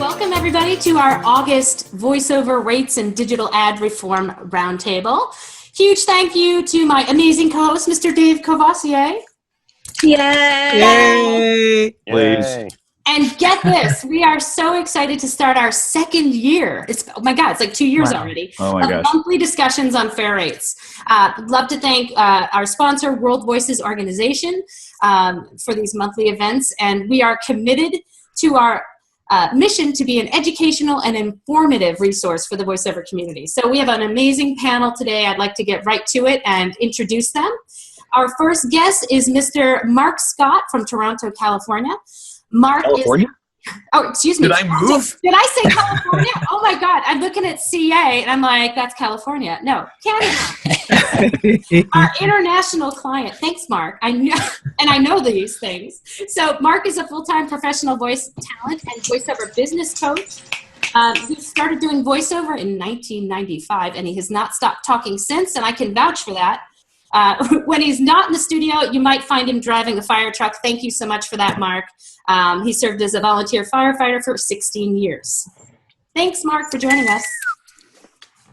Welcome, everybody, to our August voiceover rates and digital ad reform roundtable. Huge thank you to my amazing co-host, Mr. Dave Courvoisier. Yay! Please. And get this, we are so excited to start our second year. Oh my God, it's like 2 years already. Oh my gosh. Monthly discussions on fair rates. Love to thank our sponsor, World Voices Organization, for these monthly events. And we are committed to our mission to be an educational and informative resource for the voiceover community. So we have an amazing panel today. I'd like to get right to it and introduce them. Our first guest is Mr. Marc Scott from Toronto, California. Marc California? Oh, excuse me. Did I move? Did I say California? Oh my God, I'm looking at CA and I'm like, that's California. No, Canada. Our international client. Thanks, Marc. I know these things. So Marc is a full-time professional voice talent and voiceover business coach. He started doing voiceover in 1995 and he has not stopped talking since, and I can vouch for that. When he's not in the studio, you might find him driving a fire truck. Thank you so much for that, Marc. He served as a volunteer firefighter for 16 years. Thanks, Marc, for joining us.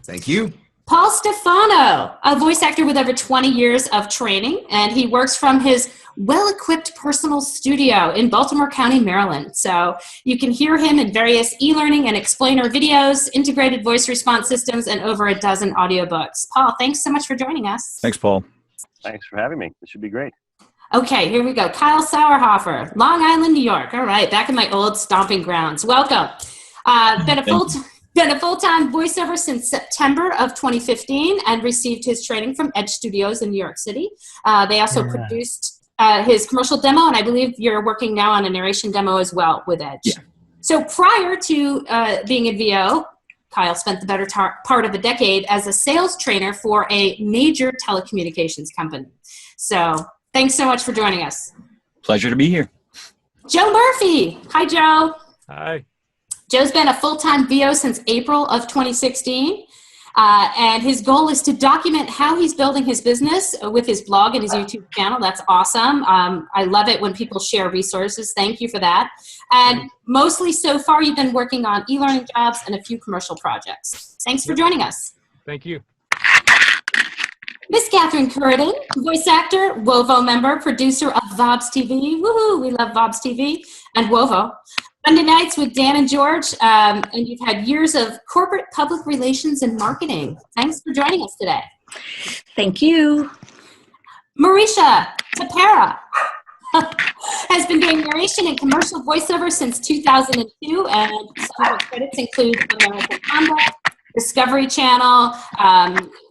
Thank you. Paul Stefano, a voice actor with over 20 years of training, and he works from his well-equipped personal studio in Baltimore County, Maryland. So you can hear him in various e-learning and explainer videos, integrated voice response systems, and over a dozen audiobooks. Paul, thanks so much for joining us. Thanks, Paul. Thanks for having me. This should be great. Okay, here we go. Kyle Sauerhoefer, Long Island, New York. All right, back in my old stomping grounds. Welcome. Been a full-time voiceover since September of 2015 and received his training from Edge Studios in New York City. They also produced his commercial demo, and I believe you're working now on a narration demo as well with Edge. Yeah. So prior to being in VO, Kyle spent the better part of a decade as a sales trainer for a major telecommunications company. So thanks so much for joining us. Pleasure to be here. Joe Murphy. Hi, Joe. Hi. Joe's been a full-time VO since April of 2016, and his goal is to document how he's building his business with his blog and his YouTube channel. That's awesome. I love it when people share resources. Thank you for that. And mostly so far, you've been working on e-learning jobs and a few commercial projects. Thanks for joining us. Thank you. Miss Katherine Curriden, voice actor, WoVO member, producer of VOBS TV. Woohoo, we love VOBS TV and WoVO. Monday nights with Dan and George, and you've had years of corporate public relations and marketing. Thanks for joining us today. Thank you. Marisha Tapera has been doing narration and commercial voiceover since 2002, and some of her credits include American Combat, Discovery Channel,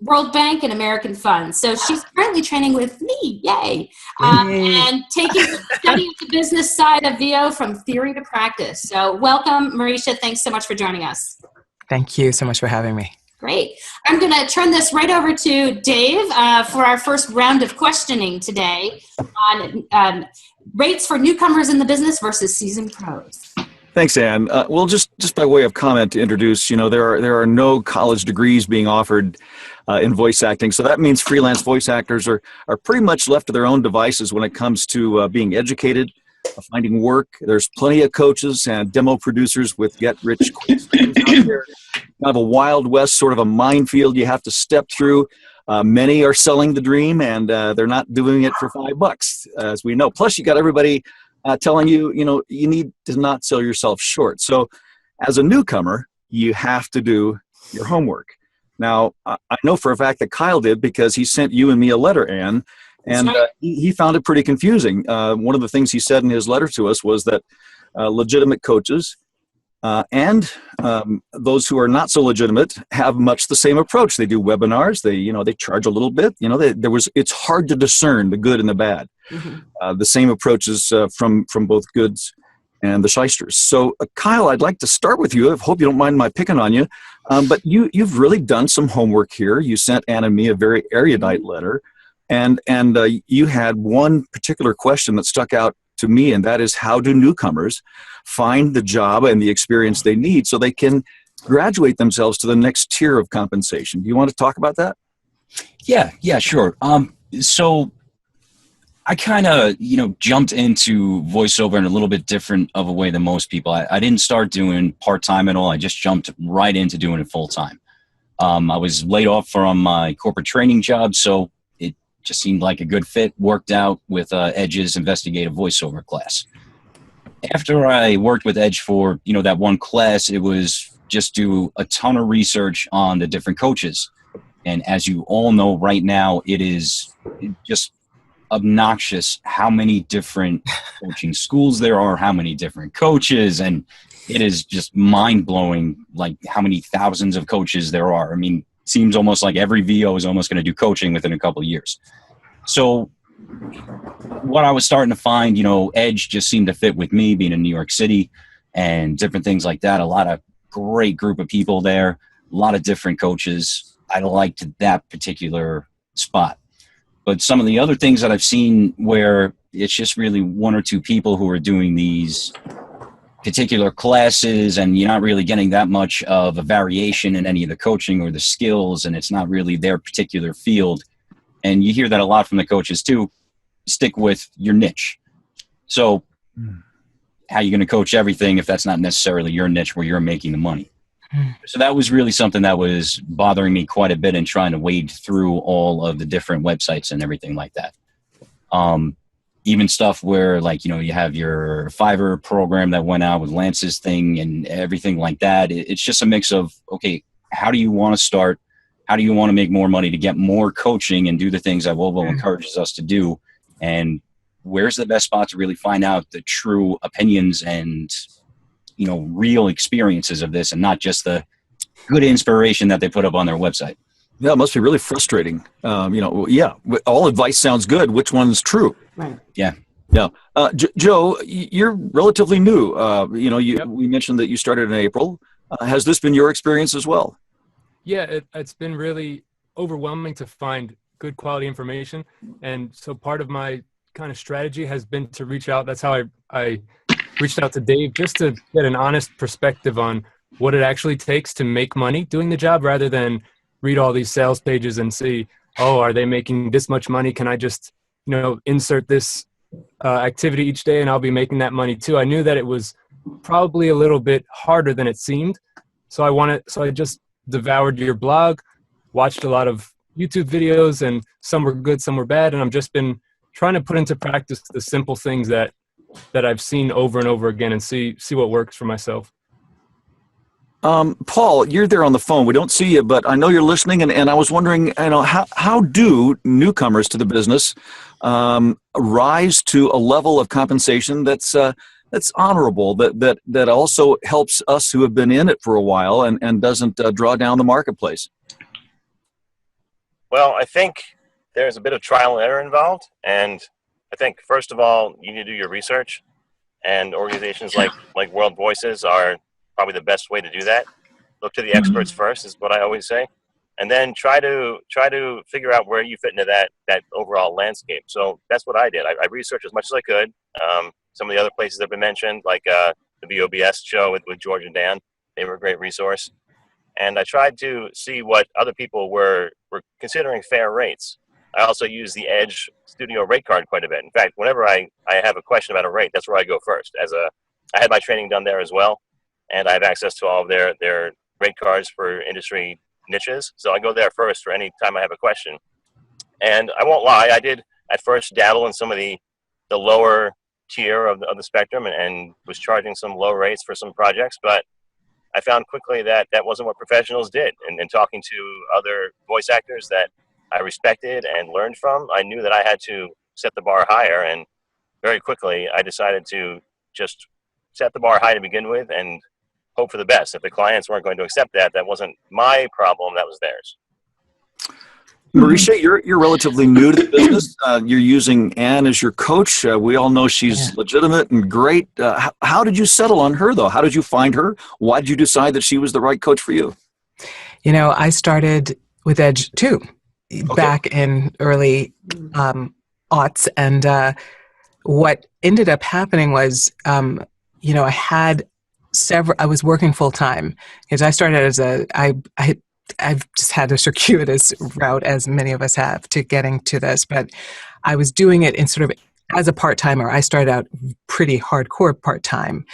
World Bank, and American Funds. So she's currently training with me, yay, and taking the study of the business side of VO from theory to practice. So welcome, Marisha. Thanks so much for joining us. Thank you so much for having me. Great. I'm going to turn this right over to Dave for our first round of questioning today on rates for newcomers in the business versus seasoned pros. Thanks, Ann. Well, just by way of comment to introduce, there are no college degrees being offered in voice acting. So that means freelance voice actors are pretty much left to their own devices when it comes to being educated, finding work. There's plenty of coaches and demo producers with get-rich-quick schemes out there. Kind of a Wild West, sort of a minefield you have to step through. Many are selling the dream, and they're not doing it for $5, as we know. Plus, you got everybody telling you, you need to not sell yourself short. So as a newcomer, you have to do your homework. Now, I know for a fact that Kyle did because he sent you and me a letter, Ann, and he found it pretty confusing. One of the things he said in his letter to us was that legitimate coaches and those who are not so legitimate have much the same approach. They do webinars. They charge a little bit. It's hard to discern the good and the bad. Mm-hmm. The same approaches from both goods and the shysters. So, Kyle, I'd like to start with you. I hope you don't mind my picking on you, but you've really done some homework here. You sent Ann and me a very erudite letter, and you had one particular question that stuck out to me, and that is, how do newcomers find the job and the experience they need so they can graduate themselves to the next tier of compensation? Do you want to talk about that? Yeah, sure. So I kind of, jumped into voiceover in a little bit different of a way than most people. I didn't start doing part-time at all. I just jumped right into doing it full-time. I was laid off from my corporate training job, so it just seemed like a good fit, worked out with Edge's investigative voiceover class. After I worked with Edge for, that one class, it was just do a ton of research on the different coaches. And as you all know right now, it is just obnoxious how many different coaching schools there are, how many different coaches, and it is just mind-blowing like how many thousands of coaches there are. I mean, it seems almost like every VO is almost going to do coaching within a couple of years. So what I was starting to find, Edge just seemed to fit with me being in New York City and different things like that. A lot of great group of people there, a lot of different coaches. I liked that particular spot. But some of the other things that I've seen where it's just really one or two people who are doing these particular classes and you're not really getting that much of a variation in any of the coaching or the skills, and it's not really their particular field. And you hear that a lot from the coaches too, stick with your niche. So how are you going to coach everything if that's not necessarily your niche where you're making the money? So that was really something that was bothering me quite a bit and trying to wade through all of the different websites and everything like that. Even stuff where you have your Fiverr program that went out with Lance's thing and everything like that. It's just a mix of, okay, how do you want to start? How do you want to make more money to get more coaching and do the things that WoVO encourages us to do? And where's the best spot to really find out the true opinions and real experiences of this and not just the good inspiration that they put up on their website. Yeah, it must be really frustrating. All advice sounds good. Which one's true? Right. Yeah. Joe, you're relatively new. We mentioned that you started in April. Has this been your experience as well? Yeah, it's been really overwhelming to find good quality information. And so part of my kind of strategy has been to reach out. That's how I reached out to Dave just to get an honest perspective on what it actually takes to make money doing the job rather than read all these sales pages and see, are they making this much money? Can I just, insert this activity each day and I'll be making that money too? I knew that it was probably a little bit harder than it seemed. So I just devoured your blog, watched a lot of YouTube videos, and some were good, some were bad. And I've just been trying to put into practice the simple things that I've seen over and over again and see what works for myself. Paul, you're there on the phone. We don't see you, but I know you're listening. And I was wondering, how do newcomers to the business rise to a level of compensation that's honorable, that also helps us who have been in it for a while and doesn't draw down the marketplace? Well, I think there's a bit of trial and error involved. And I think, first of all, you need to do your research. And organizations like World Voices are probably the best way to do that. Look to the experts first is what I always say. And then try to figure out where you fit into that overall landscape. So that's what I did. I researched as much as I could. Some of the other places that have been mentioned, like the VOBS show with George and Dan, they were a great resource. And I tried to see what other people were considering fair rates. I also use the Edge Studio rate card quite a bit. In fact, whenever I have a question about a rate, that's where I go first. I had my training done there as well, and I have access to all of their rate cards for industry niches. So I go there first for any time I have a question. And I won't lie, I did at first dabble in some of the lower tier of the spectrum and was charging some low rates for some projects, but I found quickly that wasn't what professionals did. And talking to other voice actors that I respected and learned from, I knew that I had to set the bar higher, and very quickly I decided to just set the bar high to begin with and hope for the best. If the clients weren't going to accept that wasn't my problem, that was theirs. Marisha, you're relatively new to the business. You're using Anne as your coach. We all know she's legitimate and great. How did you settle on her, though? How did you find her? Why did you decide that she was the right coach for you? I started with Edge too, back in early aughts. And what ended up happening was, I had I was working full time because I started as I've just had a circuitous route, as many of us have, to getting to this. But I was doing it in sort of as a part-timer. I started out pretty hardcore part-time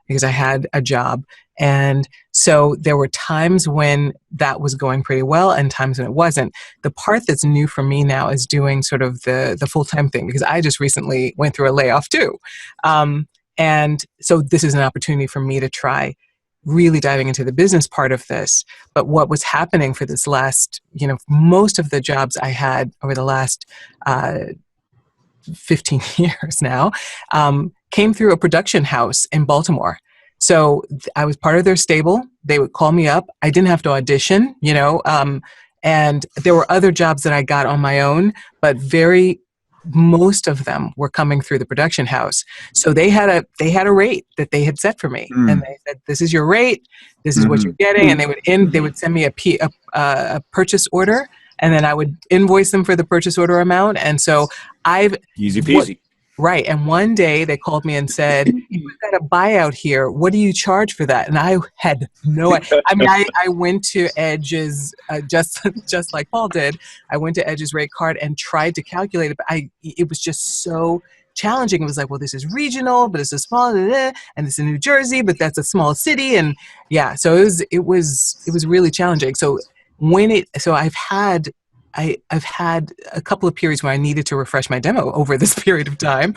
because I had a job. And so there were times when that was going pretty well and times when it wasn't. The part that's new for me now is doing sort of the full-time thing, because I just recently went through a layoff too. And so this is an opportunity for me to try really diving into the business part of this. But what was happening for this last, most of the jobs I had over the last 15 years now, came through a production house in Baltimore. So I was part of their stable. They would call me up. I didn't have to audition, and there were other jobs that I got on my own, but most of them were coming through the production house. So they had a rate that they had set for me, and they said, "This is your rate. This is what you're getting." And they would send me a purchase order, and then I would invoice them for the purchase order amount. And so easy peasy. Right. And one day they called me and said, "We've got a buyout here. What do you charge for that?" And I had no idea. I mean, I went to Edge's, just like Paul did. I went to Edge's rate card and tried to calculate it, but it was just so challenging. It was like, well, this is regional, but it's a small, and it's in New Jersey, but that's a small city. And yeah, so it was really challenging. So I've had a couple of periods where I needed to refresh my demo over this period of time.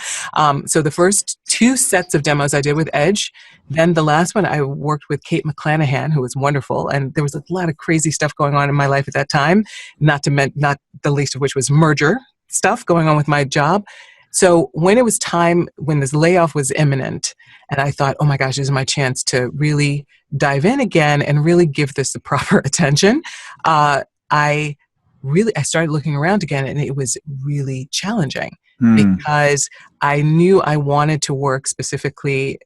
So the first 2 sets of demos I did with Edge. Then the last one I worked with Kate McClanahan, who was wonderful. And there was a lot of crazy stuff going on in my life at that time, not the least of which was merger stuff going on with my job. So when it was time, when this layoff was imminent, and I thought, oh my gosh, this is my chance to really dive in again and really give this the proper attention, I started looking around again, and it was really challenging because I knew I wanted to work specifically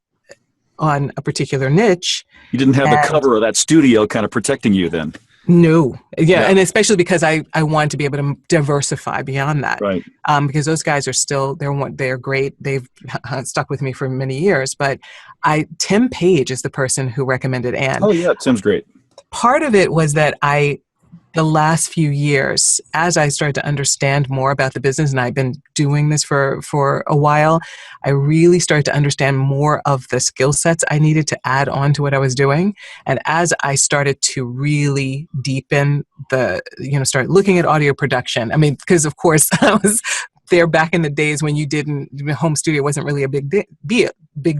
on a particular niche. You didn't have the cover of that studio kind of protecting you then. No. Yeah. And especially because I wanted to be able to diversify beyond that. Right. Because those guys are still, they're great. They've stuck with me for many years. But Tim Page is the person who recommended Anne. Oh, yeah. Tim's great. Part of it was that the last few years, as I started to understand more about the business, and I've been doing this for a while, I really started to understand more of the skill sets I needed to add on to what I was doing. And as I started to really deepen start looking at audio production, I mean, because of course I was there back in the days when home studio wasn't really a big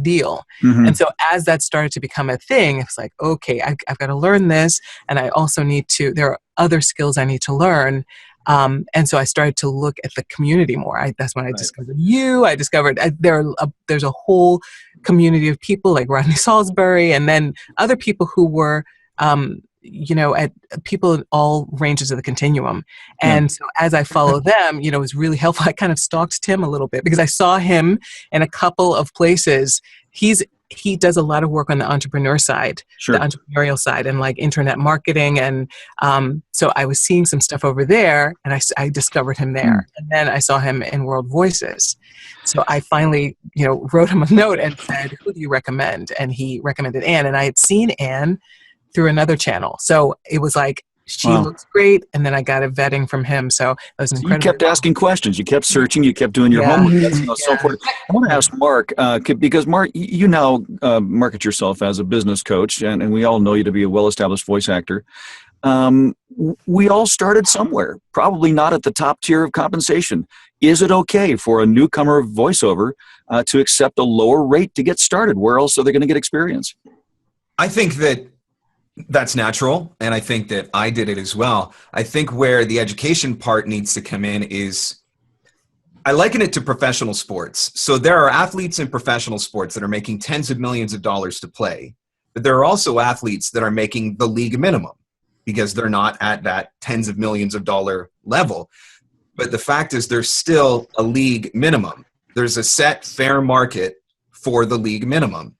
deal. Mm-hmm. And so as that started to become a thing, it's like, okay, I've got to learn this. And I also there are other skills I need to learn. And so I started to look at the community more. That's when I discovered you. I discovered there's a whole community of people like Rodney Salisbury, and then other people who were, at people in all ranges of the continuum. And so as I followed them, it was really helpful. I kind of stalked Tim a little bit because I saw him in a couple of places. He does a lot of work on the entrepreneur side, the entrepreneurial side, and like internet marketing. And so I was seeing some stuff over there, and I discovered him there. And then I saw him in World Voices. So I finally, wrote him a note and said, "Who do you recommend?" And he recommended Anne. And I had seen Anne through another channel. So it was like, she looks great. And then I got a vetting from him. So it was incredible. You kept asking questions. You kept searching. You kept doing your homework. That's so important. I want to ask Marc, because Marc, you now market yourself as a business coach, and we all know you to be a well-established voice actor. We all started somewhere, probably not at the top tier of compensation. Is it okay for a newcomer of voiceover to accept a lower rate to get started? Where else are they going to get experience? I think that's natural, and I think that I did it as well. I think where the education part needs to come in is, I liken it to professional sports. So there are athletes in professional sports that are making tens of millions of dollars to play, but there are also athletes that are making the league minimum because they're not at that tens of millions of dollar level. But the fact is, there's still a league minimum. There's a set fair market for the league minimum.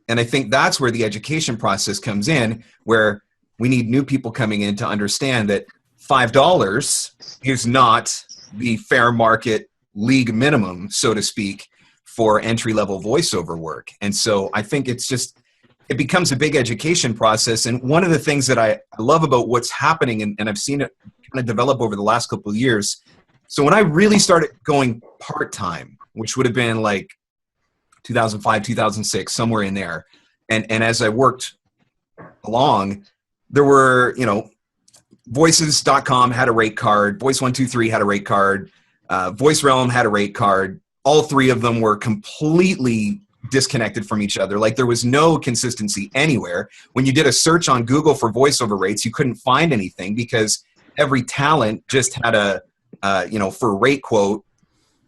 And I think that's where the education process comes in, where we need new people coming in to understand that $5 is not the fair market league minimum, so to speak, for entry-level voiceover work. And so I think it becomes a big education process. And one of the things that I love about what's happening, and I've seen it kind of develop over the last couple of years, So when I really started going part-time, which would have been like 2005, 2006, somewhere in there, and as I worked along, there were, voices.com had a rate card, Voice123 had a rate card, Voice Realm had a rate card. All three of them were completely disconnected from each other. Like there was no consistency anywhere. When you did a search on Google for voiceover rates, you couldn't find anything because every talent just had a, for a rate quote,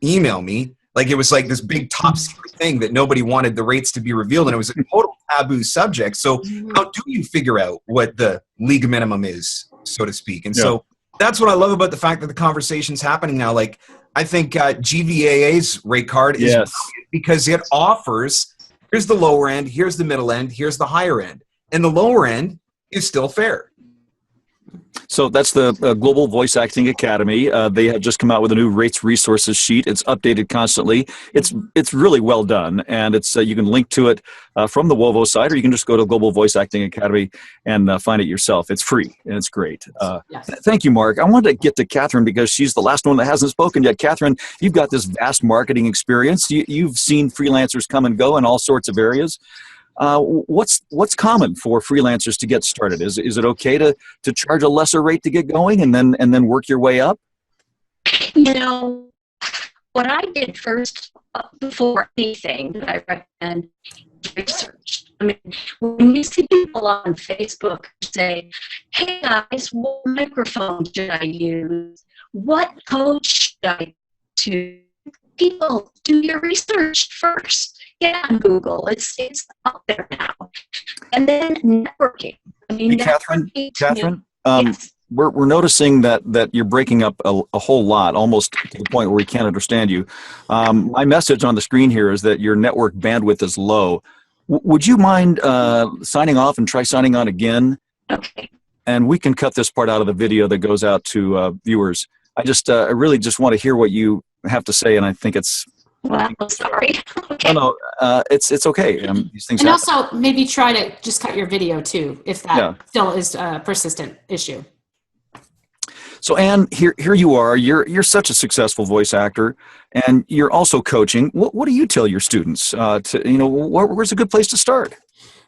email me. Like it was like this big top secret thing that nobody wanted the rates to be revealed, and it was a total taboo subject. So how do you figure out what the league minimum is, so to speak? And so that's what I love about the fact that the conversation's happening now. Like I think GVAA's rate card is brilliant because it offers, here's the lower end, here's the middle end, here's the higher end. And the lower end is still fair. So that's the Global Voice Acting Academy. They have just come out with a new rates resources sheet. It's updated constantly. It's really well done, and it's you can link to it from the WoVO site, or you can just go to Global Voice Acting Academy and find it yourself. It's free, and it's great. Thank you, Marc. I wanted to get to Katherine because she's the last one that hasn't spoken yet. Katherine, you've got this vast marketing experience. You've seen freelancers come and go in all sorts of areas. What's common for freelancers to get started? Is it okay to charge a lesser rate to get going and then work your way up? What I did first before anything that I recommend is research. I mean, when you see people on Facebook say, "Hey guys, what microphone should I use? What code should I do?" People, do your research first. Get on Google. It's out there now. And then networking. I mean, hey, Katherine, yes. we're noticing that you're breaking up a whole lot, almost to the point where we can't understand you. My message on the screen here is that your network bandwidth is low. Would you mind signing off and try signing on again? Okay. And we can cut this part out of the video that goes out to viewers. I really just want to hear what you have to say, and I think it's. Well, I'm sorry. Okay. No, it's okay. These things and happen. also maybe try to just cut your video too, if that still is a persistent issue. So Anne, here you are. You're such a successful voice actor, and you're also coaching. What do you tell your students? Where's a good place to start?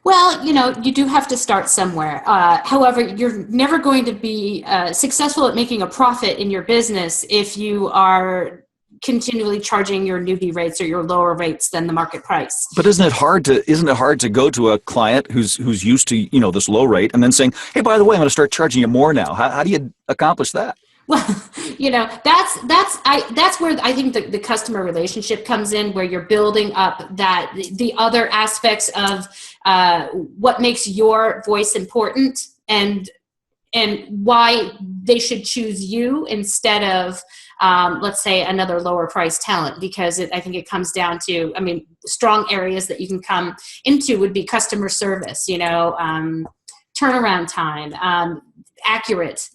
Well, you do have to start somewhere. However, you're never going to be successful at making a profit in your business if you are continually charging your newbie rates or your lower rates than the market price. But isn't it hard to go to a client who's used to this low rate and then saying, "Hey, by the way, I'm going to start charging you more now"? How do you accomplish that? Well, that's where I think the customer relationship comes in, where you're building up the other aspects of what makes your voice important and why they should choose you instead of let's say another lower price talent, because I think it comes down to, strong areas that you can come into would be customer service, turnaround time, accurate,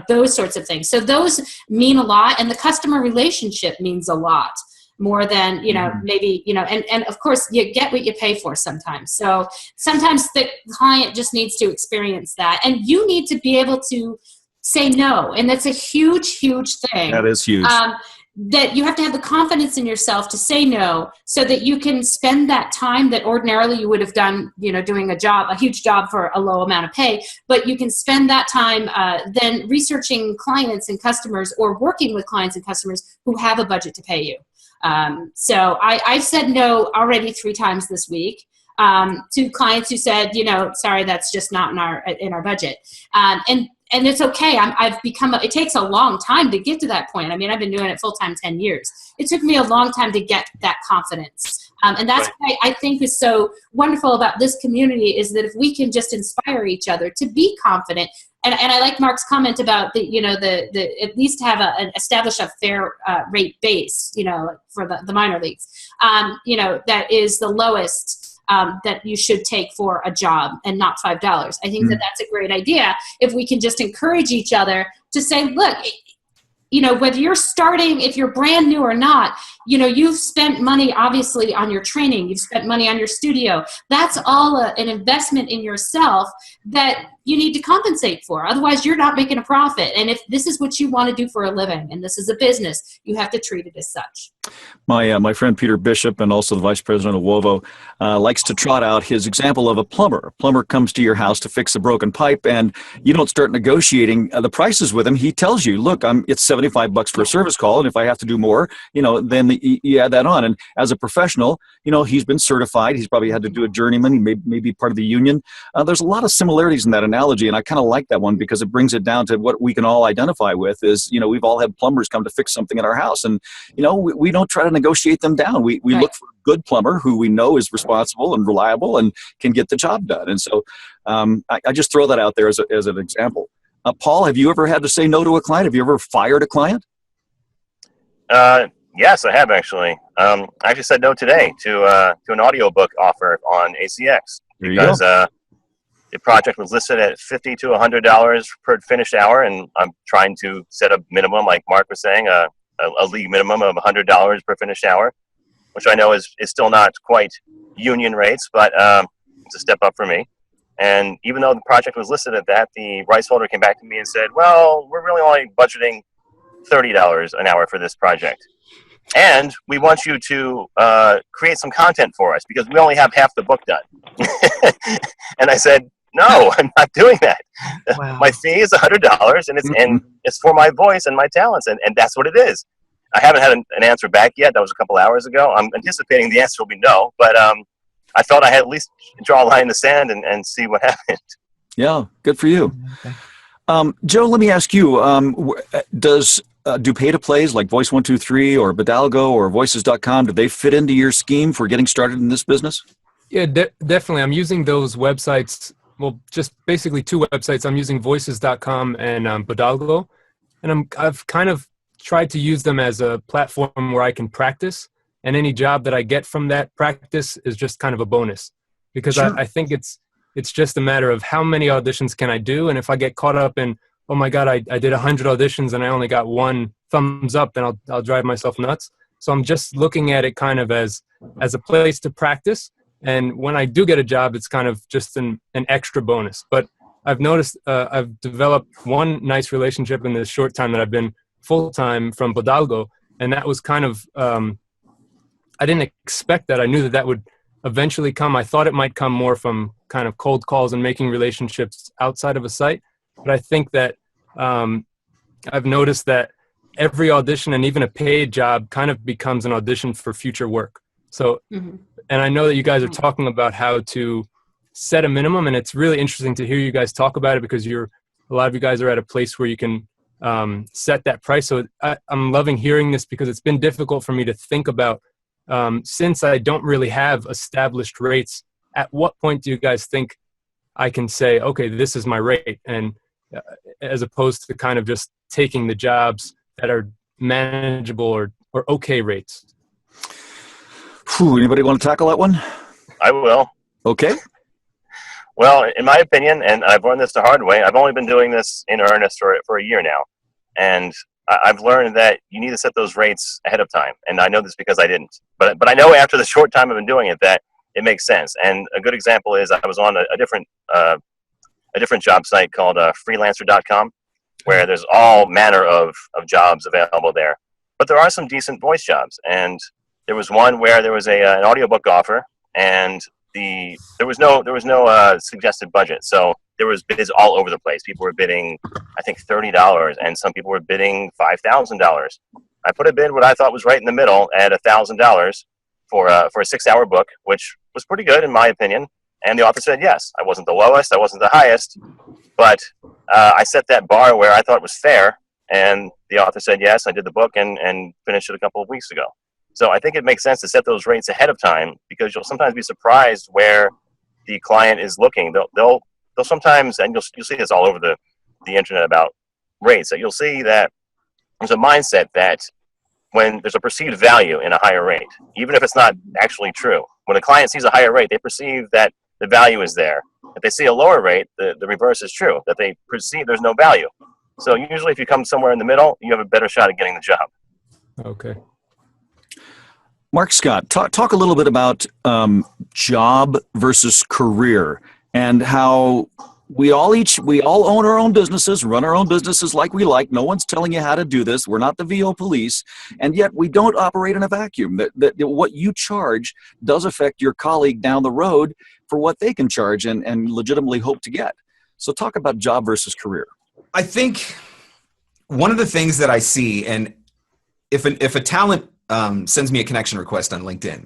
those sorts of things. So those mean a lot, and the customer relationship means a lot more than, maybe, and of course you get what you pay for sometimes. So sometimes the client just needs to experience that, and you need to be able to say no. And that's a huge, huge thing. That is huge. That you have to have the confidence in yourself to say no, so that you can spend that time that ordinarily you would have done, doing a huge job for a low amount of pay, but you can spend that time then researching clients and customers, or working with clients and customers who have a budget to pay you. So I've said no already 3 times this week. To clients who said, sorry, that's just not in our budget. And it's okay. It takes a long time to get to that point. I've been doing it full-time 10 years. It took me a long time to get that confidence. And that's what I think is so wonderful about this community, is that if we can just inspire each other to be confident. And I like Marc's comment about the at least have establish a fair rate base, for the minor leagues, that is the lowest that you should take for a job, and not $5. I think that's a great idea if we can just encourage each other to say, look, whether you're starting, if you're brand new or not, you've spent money obviously on your training, you've spent money on your studio. That's all an investment in yourself that you need to compensate for. Otherwise, you're not making a profit. And if this is what you want to do for a living, and this is a business, you have to treat it as such. My friend Peter Bishop, and also the vice president of WoVO, likes to trot out his example of a plumber. A plumber comes to your house to fix a broken pipe, and you don't start negotiating the prices with him. He tells you, look, it's $75 for a service call, and if I have to do more, then you add that on. And as a professional, he's been certified. He's probably had to do a journeyman. He may be part of the union. There's a lot of similarities in that analogy, and I kind of like that one because it brings it down to what we can all identify with is, we've all had plumbers come to fix something in our house, and, we don't try to negotiate them down. We Right. look for a good plumber who we know is responsible and reliable and can get the job done. And so I just throw that out there as an example. Paul, have you ever had to say no to a client? Have you ever fired a client? Yes, I have actually. I actually said no today to an audiobook offer on ACX because the project was listed at $50 to $100 per finished hour, and I'm trying to set a minimum, like Mark was saying, a league minimum of $100 per finished hour, which I know is still not quite union rates, but it's a step up for me. And even though the project was listed at that, the rights holder came back to me and said, well, we're really only budgeting $30 an hour for this project. And we want you to create some content for us because we only have half the book done. And I said, no, I'm not doing that. Wow. My fee is $100, and it's for my voice and my talents, and that's what it is. I haven't had an answer back yet. That was a couple hours ago. I'm anticipating the answer will be no, but I felt I had at least draw a line in the sand and see what happened. Yeah, good for you. Okay. Joe, let me ask you, do pay-to-plays like Voice123 or Bidalgo or Voices.com, do they fit into your scheme for getting started in this business? Yeah, definitely. I'm using those websites. Well, just basically two websites. I'm using Voices.com and Bidalgo, and I've kind of tried to use them as a platform where I can practice, and any job that I get from that practice is just kind of a bonus, because Sure. I think it's just a matter of how many auditions can I do, and if I get caught up in, oh my God, I did 100 auditions and I only got one thumbs up, then I'll drive myself nuts. So I'm just looking at it kind of as a place to practice. And when I do get a job, it's kind of just an extra bonus. But I've noticed I've developed one nice relationship in the short time that I've been full-time from Bidalgo. And that was kind of, I didn't expect that. I knew that would eventually come. I thought it might come more from kind of cold calls and making relationships outside of a site. But I think that I've noticed that every audition and even a paid job kind of becomes an audition for future work. So, and I know that you guys are talking about how to set a minimum, and it's really interesting to hear you guys talk about it because a lot of you guys are at a place where you can set that price. So I'm loving hearing this because it's been difficult for me to think about since I don't really have established rates. At what point do you guys think I can say, okay, this is my rate, and as opposed to kind of just taking the jobs that are manageable or okay rates? Anybody want to tackle that one? I will. Okay. Well, in my opinion, and I've learned this the hard way, I've only been doing this in earnest for a year now. And I've learned that you need to set those rates ahead of time. And I know this because I didn't. But I know after the short time I've been doing it that it makes sense. And a good example is I was on a different job site called freelancer.com, where there's all manner of jobs available there. But there are some decent voice jobs. And there was one where there was an audiobook offer, and there was no suggested budget. So there was bids all over the place. People were bidding, I think, $30, and some people were bidding $5,000. I put a bid what I thought was right in the middle at $1,000 for a 6-hour book, which was pretty good in my opinion. And the author said yes. I wasn't the lowest, I wasn't the highest, but I set that bar where I thought it was fair, and the author said yes. I did the book and finished it a couple of weeks ago. So I think it makes sense to set those rates ahead of time, because you'll sometimes be surprised where the client is looking. They'll sometimes, and you'll see this all over the internet about rates, that you'll see that there's a mindset that when there's a perceived value in a higher rate, even if it's not actually true, when a client sees a higher rate, they perceive that the value is there. If they see a lower rate, the reverse is true, that they perceive there's no value. So usually if you come somewhere in the middle, you have a better shot at getting the job. Okay. Marc Scott, talk a little bit about job versus career, and how we all own our own businesses, run our own businesses like we like. No one's telling you how to do this. We're not the VO police, and yet we don't operate in a vacuum. That what you charge does affect your colleague down the road for what they can charge and legitimately hope to get. So talk about job versus career. I think one of the things that I see, and if a talent sends me a connection request on LinkedIn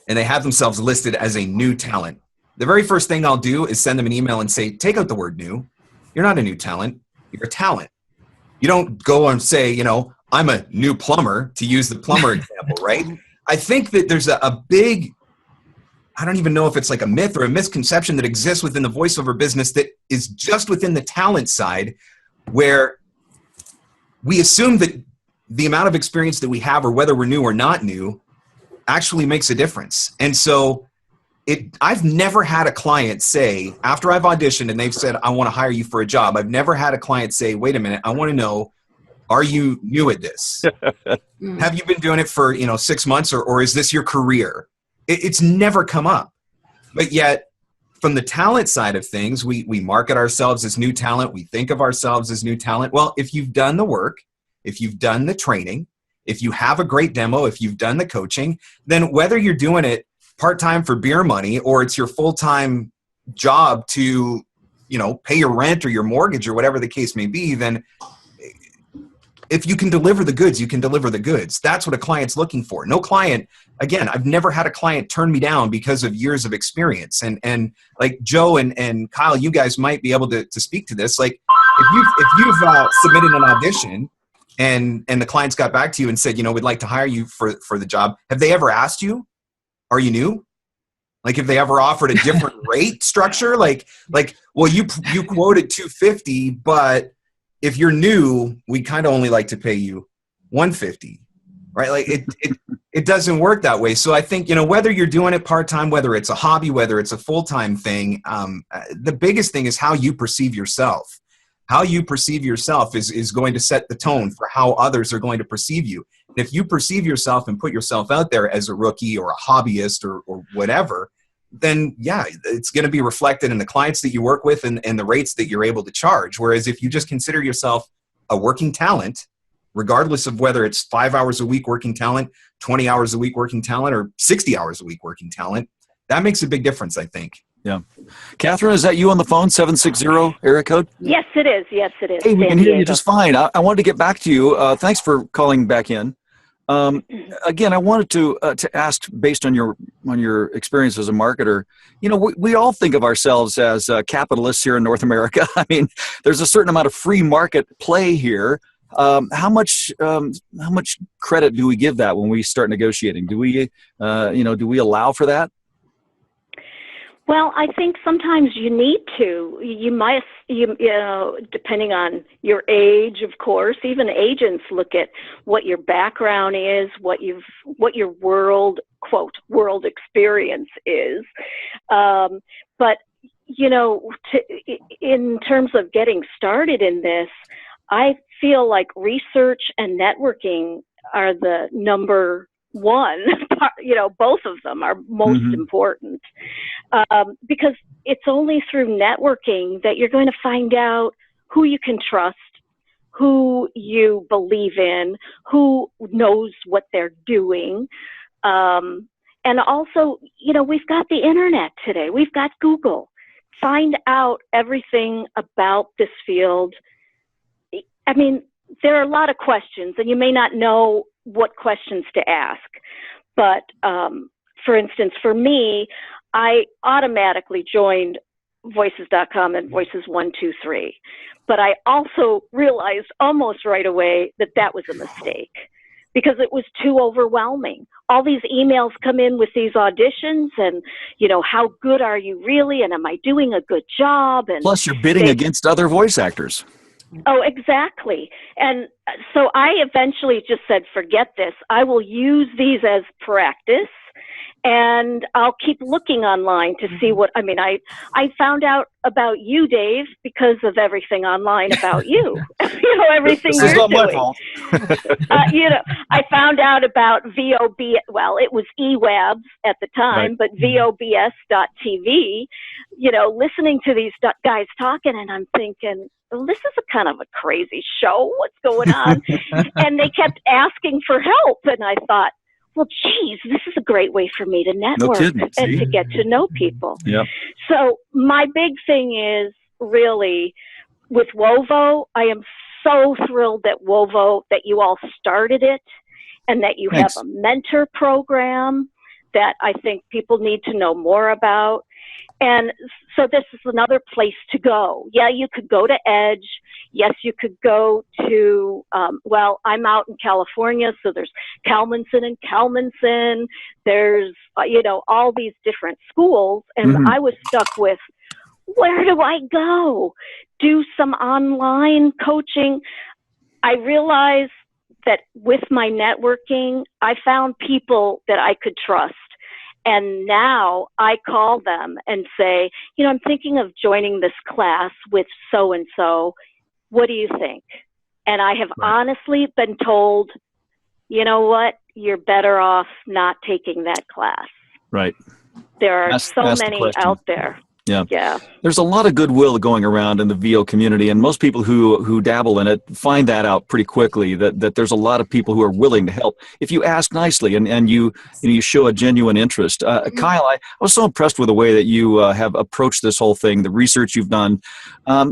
and they have themselves listed as a new talent, the very first thing I'll do is send them an email and say, take out the word new. You're not a new talent. You're a talent. You don't go and say, I'm a new plumber, to use the plumber example, right? I think that there's a big, I don't even know if it's like a myth or a misconception that exists within the voiceover business that is just within the talent side, where we assume that the amount of experience that we have, or whether we're new or not new, actually makes a difference. And so I've never had a client say, after I've auditioned and they've said, I want to hire you for a job, I've never had a client say, wait a minute, I want to know, are you new at this? Have you been doing it for 6 months, or is this your career? It's never come up. But yet, from the talent side of things, we market ourselves as new talent. We think of ourselves as new talent. Well, if you've done the work, if you've done the training, if you have a great demo, if you've done the coaching, then whether you're doing it part-time for beer money, or it's your full-time job to, pay your rent or your mortgage or whatever the case may be, then if you can deliver the goods, you can deliver the goods. That's what a client's looking for. No client, again, I've never had a client turn me down because of years of experience. And like Joe and Kyle, you guys might be able to speak to this. Like if you've submitted an audition and the clients got back to you and said, we'd like to hire you for the job, have they ever asked you, are you new? Like, have they ever offered a different rate structure? Like, well, you quoted $250, but if you're new, we kind of only like to pay you $150, right? Like it doesn't work that way. So I think, whether you're doing it part-time, whether it's a hobby, whether it's a full-time thing, the biggest thing is how you perceive yourself. How you perceive yourself is going to set the tone for how others are going to perceive you. And if you perceive yourself and put yourself out there as a rookie or a hobbyist or whatever, then yeah, it's going to be reflected in the clients that you work with and the rates that you're able to charge. Whereas if you just consider yourself a working talent, regardless of whether it's 5 hours a week working talent, 20 hours a week working talent, or 60 hours a week working talent, that makes a big difference, I think. Yeah. Catherine, is that you on the phone, 760 area code? Yes, it is. Yes, it is. Hey, we San can hear you Diego. just fine. I wanted to get back to you. Thanks for calling back in. Again, I wanted to ask, based on your experience as a marketer, we all think of ourselves as capitalists here in North America. I mean, there's a certain amount of free market play here. How much credit do we give that when we start negotiating? Do we allow for that? Well, I think sometimes you need to. You might, depending on your age, of course. Even agents look at what your background is, what your world experience is. But in terms of getting started in this, I feel like research and networking are the number one. Both of them are most important, because it's only through networking that you're going to find out who you can trust, who you believe in, who knows what they're doing. And also, we've got the internet today. We've got Google. Find out everything about this field. I mean, there are a lot of questions, and you may not know what questions to ask. But for instance, for me, I automatically joined Voices.com and Voices 123. But I also realized almost right away that was a mistake, because it was too overwhelming. All these emails come in with these auditions and, how good are you really? And am I doing a good job? And plus you're bidding against other voice actors. Oh, exactly. And so I eventually just said, forget this. I will use these as practice, and I'll keep looking online to see what, I mean, I found out about you, Dave, because of everything online about you. You know, everything This is you're not my doing. fault. You know, I found out about VOB, well, it was eWebs at the time, but VOBS.TV, you know, listening to these guys talking, and I'm thinking, well, this is a kind of a crazy show. What's going on? And they kept asking for help, and I thought, well, geez, this is a great way for me to network and to get to know people. Yeah. So my big thing is really with WoVO, I am so thrilled that WoVO, that you all started it and that you have a mentor program that I think people need to know more about. And so this is another place to go. Yeah, you could go to Edge. Yes, you could go to, well, I'm out in California, so there's Kalmanson and Kalmanson. There's, you know, all these different schools. And I was stuck with, where do I go? Do some online coaching. I realized that with my networking, I found people that I could trust. And now I call them and say, you know, I'm thinking of joining this class with so-and-so. What do you think? And I have honestly been told, you know what, you're better off not taking that class. Right. There are so many out there. Yeah. Yeah. There's a lot of goodwill going around in the VO community, and most people who dabble in it find that out pretty quickly, that there's a lot of people who are willing to help if you ask nicely and you show a genuine interest. Kyle, I was so impressed with the way that you have approached this whole thing, the research you've done.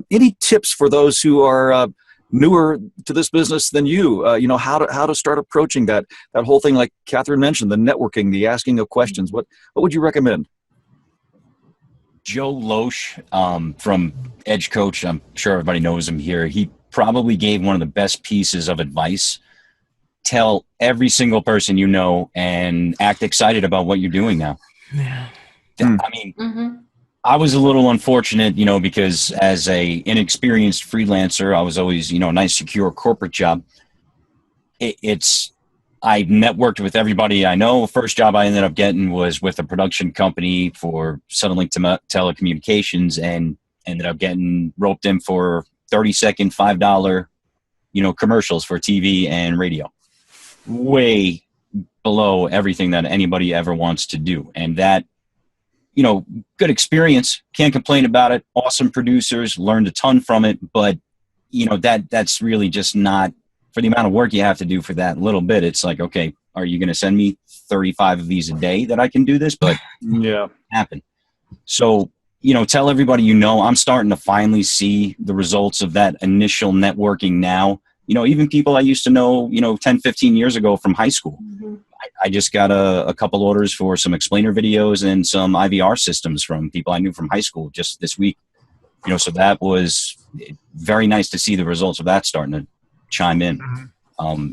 Any tips for those who are newer to this business than you, you know, how to start approaching that whole thing, like Katherine mentioned, the networking, the asking of questions? What would you recommend? Joe Loesch from Edge Coach, I'm sure everybody knows him here. He probably gave one of the best pieces of advice. Tell every single person you know and act excited about what you're doing now. Yeah. I mean, I was a little unfortunate, you know, because as a inexperienced freelancer, I was always, you know, a nice, secure corporate job. I networked with everybody I know. First job I ended up getting was with a production company for Suddenlink Telecommunications, and ended up getting roped in for 30-second, $5, you know, commercials for TV and radio. Way below everything that anybody ever wants to do. And that, you know, good experience. Can't complain about it. Awesome producers, learned a ton from it. But, you know, that's really just not, for the amount of work you have to do for that little bit. It's like, okay, are you going to send me 35 of these a day that I can do this? But happen. So, you know, tell everybody, you know, I'm starting to finally see the results of that initial networking now. You know, even people I used to know, you know, 10, 15 years ago from high school. I just got a couple orders for some explainer videos and some IVR systems from people I knew from high school just this week. You know, so that was very nice to see the results of that starting to chime in.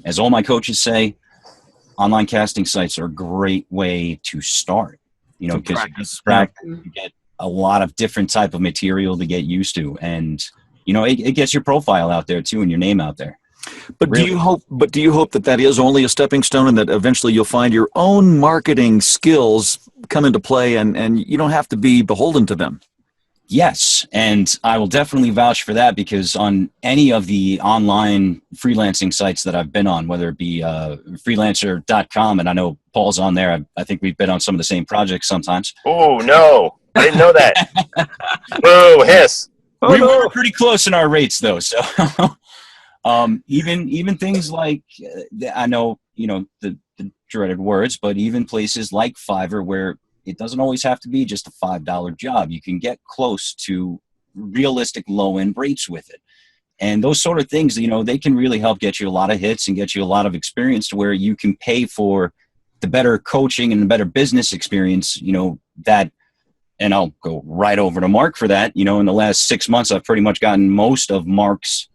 As all my coaches say, online casting sites are a great way to start, you know, because you get a lot of different type of material to get used to, and you know, it gets your profile out there too and your name out there. But really, do you hope that is only a stepping stone, and that eventually you'll find your own marketing skills come into play, and you don't have to be beholden to them? Yes, and I will definitely vouch for that, because on any of the online freelancing sites that I've been on, whether it be freelancer.com, and I know Paul's on there, I think we've been on some of the same projects sometimes. Oh, no, I didn't know that. Boo, hiss. We were pretty close in our rates, though, so even things like, I know, you know, the dreaded words, but even places like Fiverr, where it doesn't always have to be just a $5 job. You can get close to realistic low-end rates with it. And those sort of things, you know, they can really help get you a lot of hits and get you a lot of experience to where you can pay for the better coaching and the better business experience, you know, that, and I'll go right over to Marc for that. You know, in the last 6 months, I've pretty much gotten most of Marc's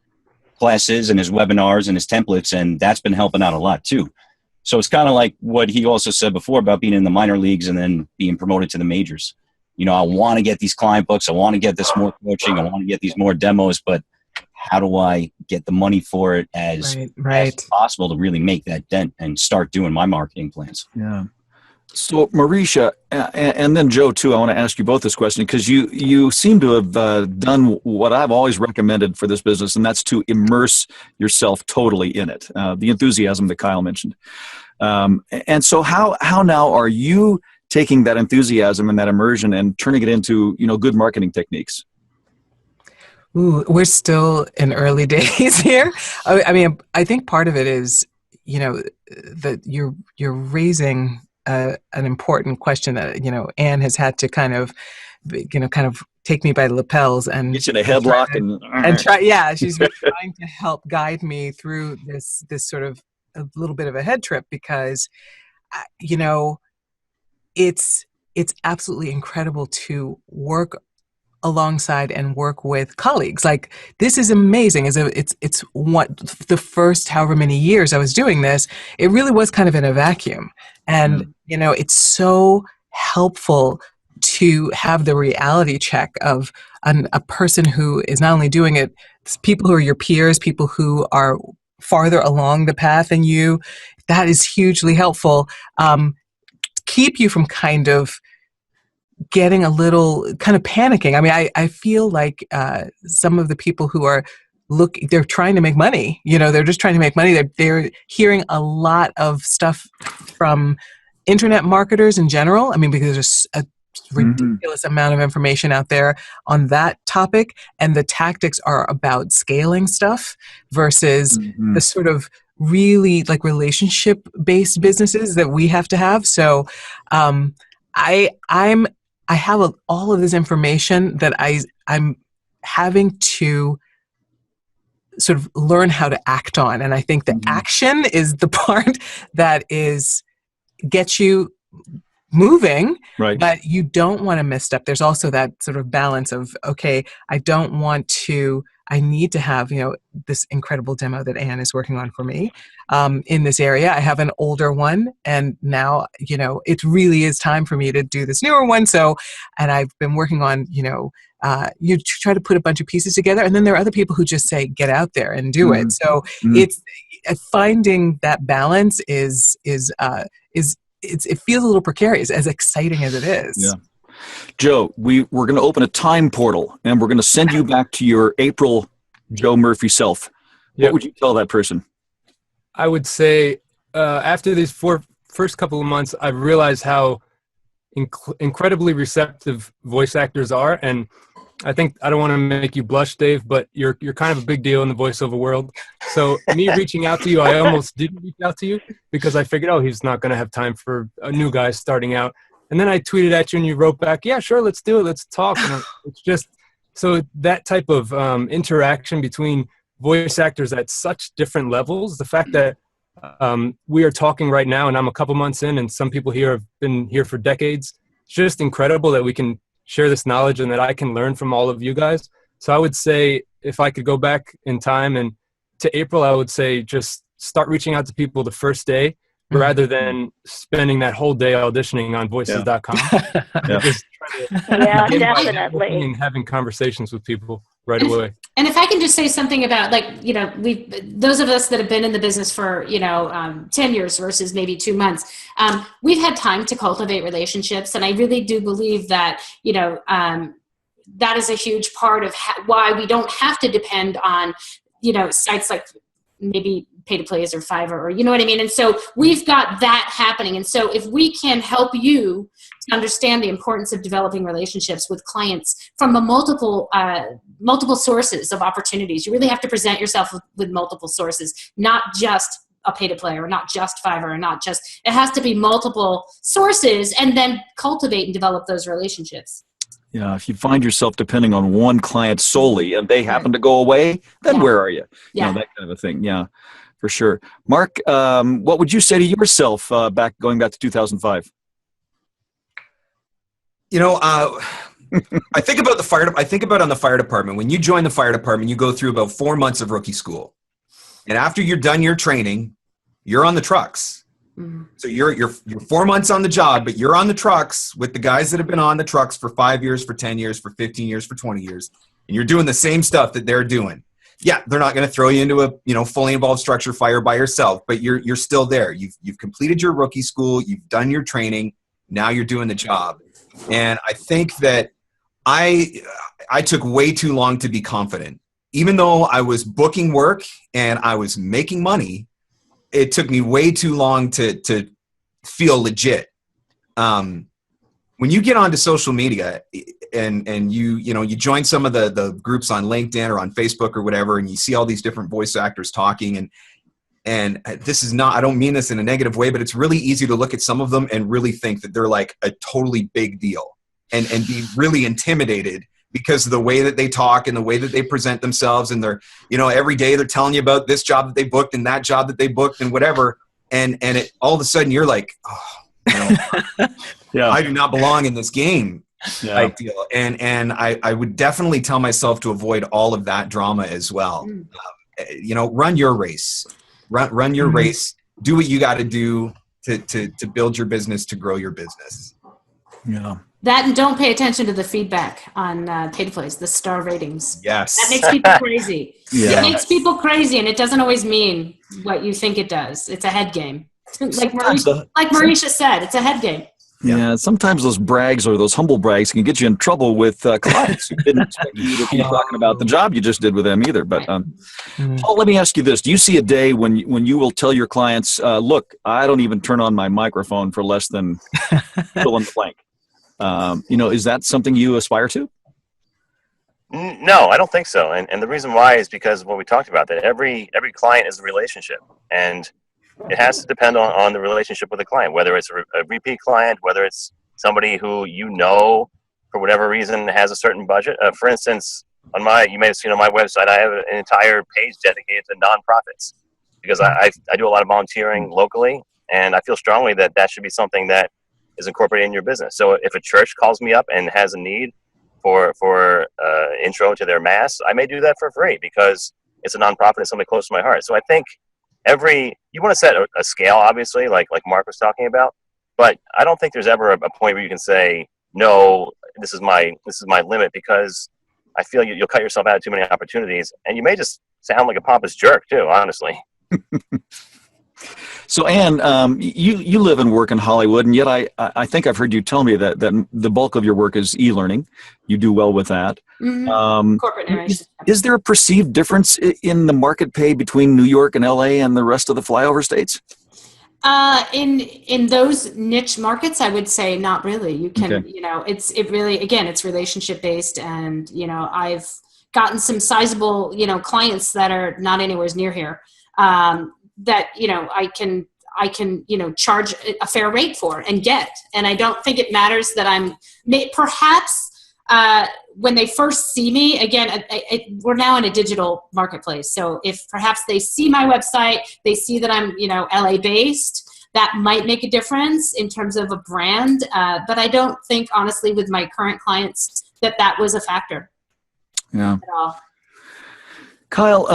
classes and his webinars and his templates, and that's been helping out a lot too. So it's kind of like what he also said before about being in the minor leagues and then being promoted to the majors. You know, I want to get these client books. I want to get this more coaching. I want to get these more demos, but how do I get the money for it as possible to really make that dent and start doing my marketing plans? Yeah. So, Marisha, and then Joe too, I want to ask you both this question because you seem to have done what I've always recommended for this business, and that's to immerse yourself totally in it. The enthusiasm that Kyle mentioned. And so, how now are you taking that enthusiasm and that immersion and turning it into good marketing techniques? Ooh, we're still in early days here. I mean, I think part of it is that you're raising an important question that Anne has had to kind of take me by the lapels and get you in a headlock and try. Yeah, she's been trying to help guide me through this sort of a little bit of a head trip because it's absolutely incredible to work alongside and work with colleagues. Like, this is amazing. It's what the first however many years I was doing this, it really was kind of in a vacuum. And, it's so helpful to have the reality check of a person who is not only doing it, people who are your peers, people who are farther along the path than you. That is hugely helpful. Keep you from kind of getting a little kind of panicking. I mean, I feel like some of the people who are they're trying to make money. They're just trying to make money. They're hearing a lot of stuff from internet marketers in general. I mean, because there's a ridiculous amount of information out there on that topic, and the tactics are about scaling stuff versus the sort of really like relationship-based businesses that we have to have. So I have all of this information that I'm having to sort of learn how to act on. And I think the action is the part that gets you moving, right? But you don't want to misstep. There's also that sort of balance of, okay, I need to have, this incredible demo that Anne is working on for me in this area. I have an older one, and now, it really is time for me to do this newer one. So, and I've been working on, you try to put a bunch of pieces together, and then there are other people who just say, get out there and do it. So it's finding that balance it feels a little precarious, as exciting as it is. Yeah. Joe, we're going to open a time portal, and we're going to send you back to your April Joe Murphy self. What would you tell that person? I would say after these first couple of months, I've realized how incredibly receptive voice actors are. And I think, I don't want to make you blush, Dave, but you're kind of a big deal in the voiceover world. So me reaching out to you, I almost didn't reach out to you because I figured, he's not going to have time for a new guy starting out. And then I tweeted at you and you wrote back, yeah, sure, let's do it. Let's talk. And it's just, so that type of interaction between voice actors at such different levels, the fact that we are talking right now and I'm a couple months in and some people here have been here for decades, it's just incredible that we can share this knowledge and that I can learn from all of you guys. So I would say if I could go back in time and to April, I would say just start reaching out to people the first day rather than spending that whole day auditioning on voices.com. Just definitely. And having conversations with people right away. And if I can just say something about, those of us that have been in the business for, 10 years versus maybe 2 months, we've had time to cultivate relationships. And I really do believe that, that is a huge part of why we don't have to depend on, sites like maybe Pay to Plays or Fiverr, or you know what I mean? And so we've got that happening. And so if we can help you to understand the importance of developing relationships with clients from multiple sources of opportunities, you really have to present yourself with multiple sources, not just a Pay to Play or not just Fiverr, or not just, it has to be multiple sources, and then cultivate and develop those relationships. Yeah, if you find yourself depending on one client solely and they happen to go away, then where are you? Yeah. That kind of a thing. Yeah, for sure. Marc, what would you say to yourself going back to 2005? I think about on the fire department. When you join the fire department, you go through about 4 months of rookie school. And after you're done your training, you're on the trucks. So you're 4 months on the job, but you're on the trucks with the guys that have been on the trucks for 5 years, for 10 years, for 15 years, for 20 years. And you're doing the same stuff that they're doing. Yeah, they're not going to throw you into a fully involved structure fire by yourself, but you're still there. You've completed your rookie school, you've done your training, Now you're doing the job. And I think that I took way too long to be confident. Even though I was booking work and I was making money, it took me way too long to feel legit. When you get onto social media and you join some of the groups on LinkedIn or on Facebook or whatever, and you see all these different voice actors talking, and this is not, I don't mean this in a negative way, but it's really easy to look at some of them and really think that they're like a totally big deal and be really intimidated because of the way that they talk and the way that they present themselves. And they're, every day they're telling you about this job that they booked and that job that they booked and whatever. And all of a sudden you're like, Yeah. I do not belong in this game. Yeah. Type deal. And I would definitely tell myself to avoid all of that drama as well. Run your race, run your race, do what you got to do to build your business, to grow your business. Yeah. That, and don't pay attention to the feedback on pay-to-plays, the star ratings. Yes. That makes people crazy. Yeah. It makes people crazy, and it doesn't always mean what you think it does. It's a head game. Like Marisha said, it's a head game. Yeah, sometimes those brags or those humble brags can get you in trouble with clients who didn't expect you to be talking about the job you just did with them either. But Paul, let me ask you this. Do you see a day when you will tell your clients, look, I don't even turn on my microphone for less than fill in the blank? Is that something you aspire to? No, I don't think so. And the reason why is because of what we talked about, that every client is a relationship. And it has to depend on the relationship with the client, whether it's a repeat client, whether it's somebody who for whatever reason has a certain budget. For instance, you may have seen on my website, I have an entire page dedicated to nonprofits because I do a lot of volunteering locally, and I feel strongly that should be something that is incorporated in your business. So if a church calls me up and has a need for intro to their mass, I may do that for free because it's a nonprofit and something close to my heart. So I think you want to set a scale, obviously, like Marc was talking about, but I don't think there's ever a point where you can say, no, this is my limit, because I feel you'll cut yourself out of too many opportunities, and you may just sound like a pompous jerk too, honestly. So, Anne, you live and work in Hollywood, and yet I think I've heard you tell me that the bulk of your work is e-learning. You do well with that. Corporate narration. Is there a perceived difference in the market pay between New York and LA and the rest of the flyover states? In those niche markets, I would say not really. You can, it's relationship based, and I've gotten some sizable, clients that are not anywhere near here. That I can charge a fair rate for and get. And I don't think it matters that perhaps when they first see me, again, we're now in a digital marketplace. So if perhaps they see my website, they see that I'm LA based, that might make a difference in terms of a brand. But I don't think, honestly, with my current clients, that was a factor. Yeah. At all. Kyle,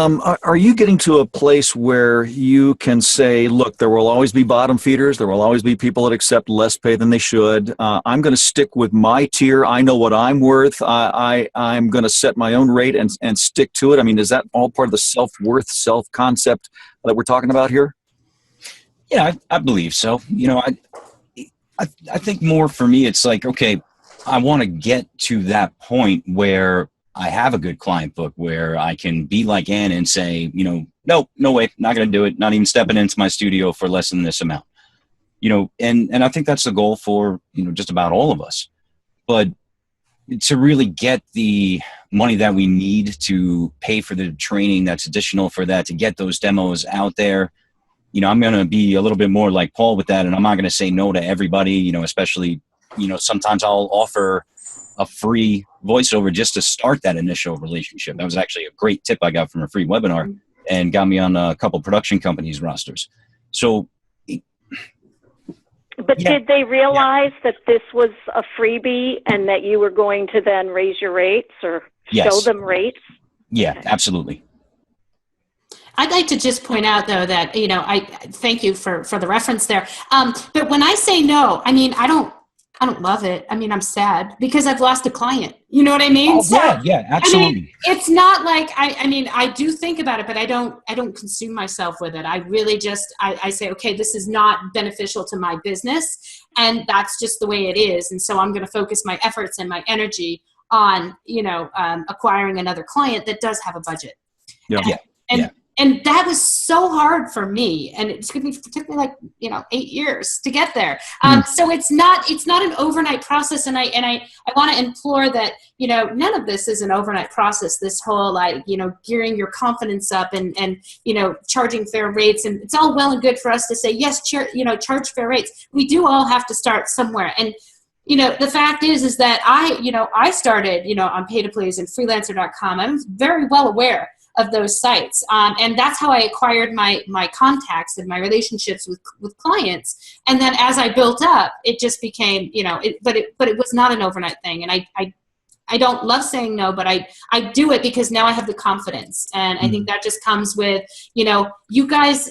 are you getting to a place where you can say, look, there will always be bottom feeders. There will always be people that accept less pay than they should. I'm going to stick with my tier. I know what I'm worth. I'm going to set my own rate and stick to it. I mean, is that all part of the self-worth, self-concept that we're talking about here? Yeah, I believe so. I think more for me, it's like, okay, I want to get to that point where I have a good client book where I can be like Ann and say, no way, not going to do it. Not even stepping into my studio for less than this amount, and I think that's the goal for, just about all of us. But to really get the money that we need to pay for the training that's additional for that, to get those demos out there, I'm going to be a little bit more like Paul with that. And I'm not going to say no to everybody, especially, sometimes I'll offer a free voiceover just to start that initial relationship. That was actually a great tip I got from a free webinar and got me on a couple production companies' rosters. So, but did they realize that this was a freebie and that you were going to then raise your rates or show them rates? Yeah, absolutely. I'd like to just point out, though, that, I thank you for the reference there. But when I say no, I mean, I don't I don't love it. I mean, I'm sad because I've lost a client. You know what I mean? Oh, yeah, absolutely. I mean, it's not like I mean, I do think about it, but I don't consume myself with it. I really just I say, okay, this is not beneficial to my business, and that's just the way it is. And so I'm going to focus my efforts and my energy on acquiring another client that does have a budget. Yeah. And that was so hard for me, and it took me like 8 years to get there. So it's not an overnight process, and I want to implore that none of this is an overnight process. This whole gearing your confidence up and charging fair rates, and it's all well and good for us to say yes, charge fair rates. We do all have to start somewhere, and the fact is that I started on pay to please and freelancer.com. I was very well aware of those sites. And that's how I acquired my contacts and my relationships with clients. And then as I built up, it just became, but it was not an overnight thing. And I don't love saying no, but I do it because now I have the confidence. And I think that just comes with, you guys,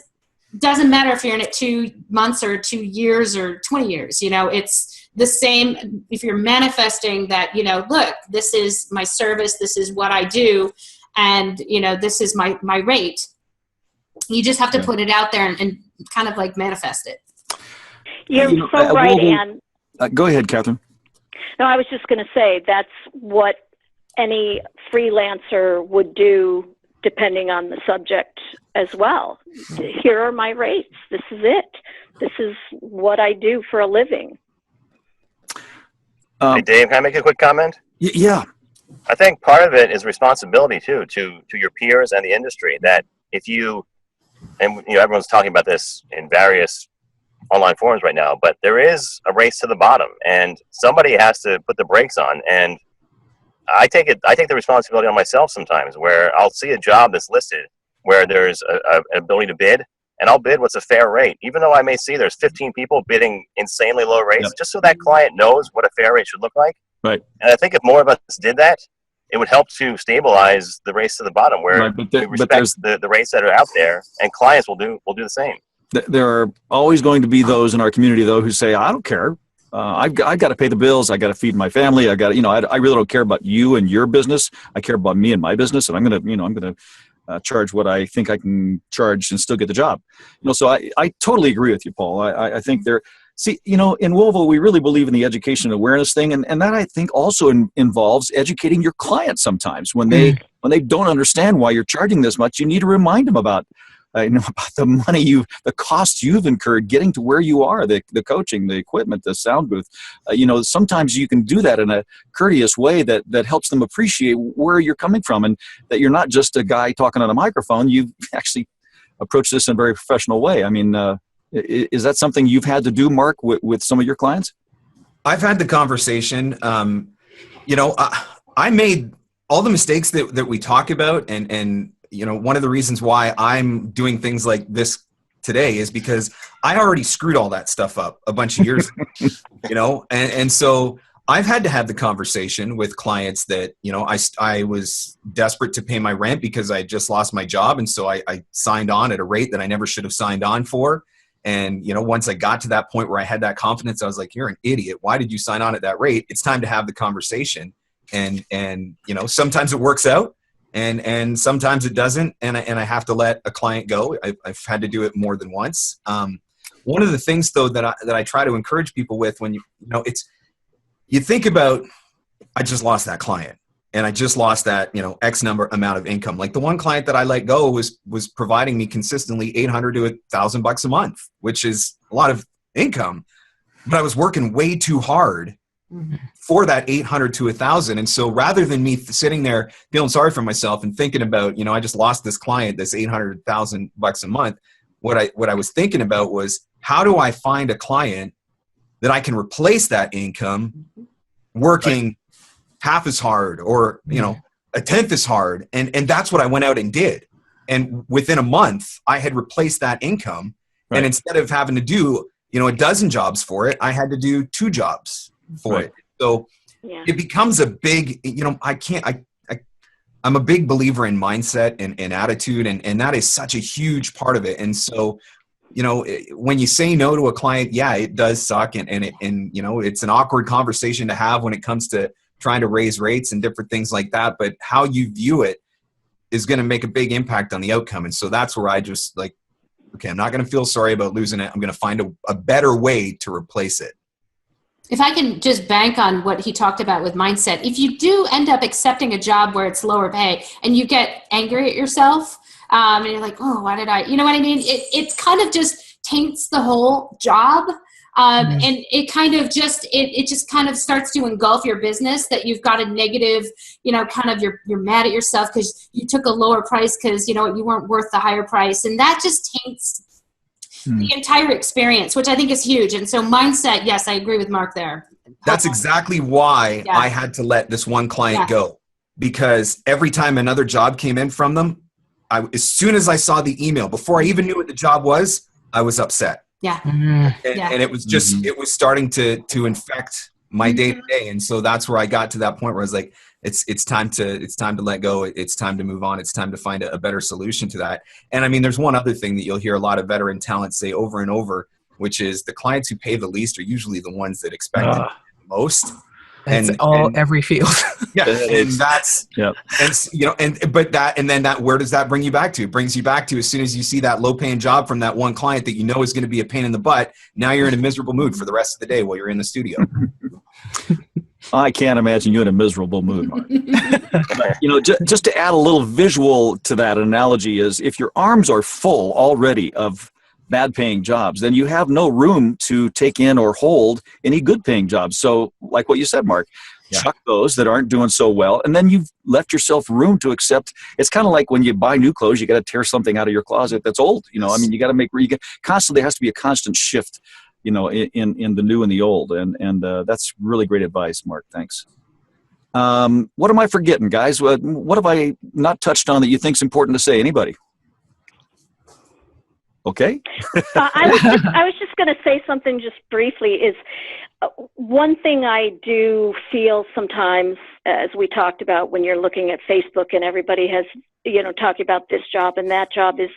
doesn't matter if you're in it 2 months or 2 years or 20 years, it's the same. If you're manifesting that, look, this is my service, this is what I do, and this is my rate. You just have to put it out there and kind of like manifest it. You're so right, Anne. Go ahead, Katherine. No, I was just going to say that's what any freelancer would do depending on the subject as well. Here are my rates. This is it. This is what I do for a living. Hey, Dave, can I make a quick comment? Yeah. I think part of it is responsibility too, to your peers and the industry. That if you, and everyone's talking about this in various online forums right now, but there is a race to the bottom, and somebody has to put the brakes on. And I take the responsibility on myself sometimes, where I'll see a job that's listed where there's an ability to bid, and I'll bid what's a fair rate, even though I may see there's 15 people bidding insanely low rates, just so that client knows what a fair rate should look like. Right. And I think if more of us did that, it would help to stabilize the race to the bottom, where we respect the rates that are out there, and clients will do the same. There are always going to be those in our community, though, who say, I don't care. I've got to pay the bills. I got to feed my family. I really don't care about you and your business. I care about me and my business, and I'm going to charge what I think I can charge and still get the job. So I totally agree with you, Paul. I think in WoVO, we really believe in the education and awareness thing, and that I think also involves educating your clients sometimes. When they don't understand why you're charging this much, you need to remind them about the money the costs you've incurred getting to where you are, the coaching, the equipment, the sound booth. Sometimes you can do that in a courteous way that helps them appreciate where you're coming from, and that you're not just a guy talking on a microphone. You've actually approached this in a very professional way. I mean, is that something you've had to do, Marc, with some of your clients? I've had the conversation. I made all the mistakes that we talk about, and one of the reasons why I'm doing things like this today is because I already screwed all that stuff up a bunch of years ago, and so I've had to have the conversation with clients that, I was desperate to pay my rent because I just lost my job, and so I signed on at a rate that I never should have signed on for. And, once I got to that point where I had that confidence, I was like, you're an idiot. Why did you sign on at that rate? It's time to have the conversation. And sometimes it works out, and sometimes it doesn't. And I have to let a client go. I've had to do it more than once. One of the things, though, that I try to encourage people with when you think about, I just lost that client, and I just lost that, X amount of income. Like the one client that I let go was providing me consistently $800 to $1,000 a month, which is a lot of income, but I was working way too hard for that $800 to $1,000. And so rather than me sitting there feeling sorry for myself and thinking about, I just lost this client, this $800, $1,000 a month, what I was thinking about was, how do I find a client that I can replace that income working half as hard, or a tenth as hard, and that's what I went out and did. And within a month, I had replaced that income. Right. And instead of having to do a dozen jobs for it, I had to do 2 jobs for it. So it becomes a big, I'm a big believer in mindset and attitude, and that is such a huge part of it. And so when you say no to a client, yeah, it does suck. And it's an awkward conversation to have when it comes to trying to raise rates and different things like that. But how you view it is going to make a big impact on the outcome. And so that's where I just like, okay, I'm not going to feel sorry about losing it. I'm going to find a better way to replace it. If I can just bank on what he talked about with mindset, if you do end up accepting a job where it's lower pay and you get angry at yourself, and you're like, oh, why did I, you know what I mean? It kind of just taints the whole job. And it kind of just, it just kind of starts to engulf your business, that you've got a negative, kind of you're mad at yourself because you took a lower price because, you weren't worth the higher price. And that just taints the entire experience, which I think is huge. And so mindset, yes, I agree with Marc there. That's exactly why I had to let this one client go, because every time another job came in from them, as soon as I saw the email, before I even knew what the job was, I was upset. Yeah. And it was just, it was starting to infect my day to day. And so that's where I got to that point where I was like, it's time to let go. It's time to move on. It's time to find a better solution to that. And I mean, there's one other thing that you'll hear a lot of veteran talent say over and over, which is the clients who pay the least are usually the ones that expect it the most. That's every field. Yeah, and that's where does that bring you back to? It brings you back to, as soon as you see that low-paying job from that one client that you know is going to be a pain in the butt, now you're in a miserable mood for the rest of the day while you're in the studio. I can't imagine you in a miserable mood, Marc. Just to add a little visual to that analogy is, if your arms are full already of bad-paying jobs, then you have no room to take in or hold any good-paying jobs. So, like what you said, Marc, chuck those that aren't doing so well, and then you've left yourself room to accept. It's kind of like when you buy new clothes, you got to tear something out of your closet that's old. You got to constantly has to be a constant shift, in the new and the old, and that's really great advice, Marc. Thanks. What am I forgetting, guys? What have I not touched on that you think is important to say? Anybody? Okay. I was just going to say something just briefly. Is one thing I do feel sometimes, as we talked about, when you're looking at Facebook and everybody has, talking about this job and that job, is,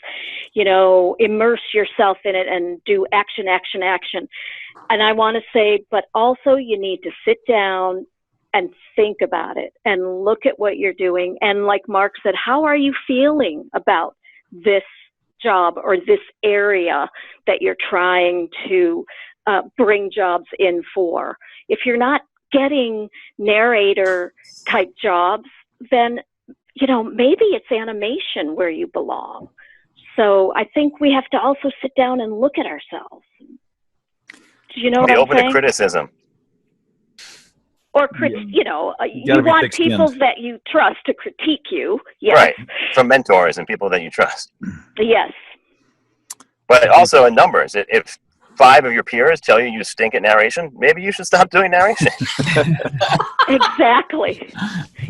immerse yourself in it and do action, action, action. And I want to say, but also you need to sit down and think about it and look at what you're doing. And like Marc said, how are you feeling about this job or this area that you're trying to bring jobs in for? If you're not getting narrator type jobs, then maybe it's animation where you belong. So I think we have to also sit down and look at ourselves. Do you know what I'm saying? Be open to criticism. Or you want people that you trust to critique you. Yes. Right. From mentors and people that you trust. Yes. But also in numbers. If 5 of your peers tell you stink at narration, maybe you should stop doing narration. Exactly.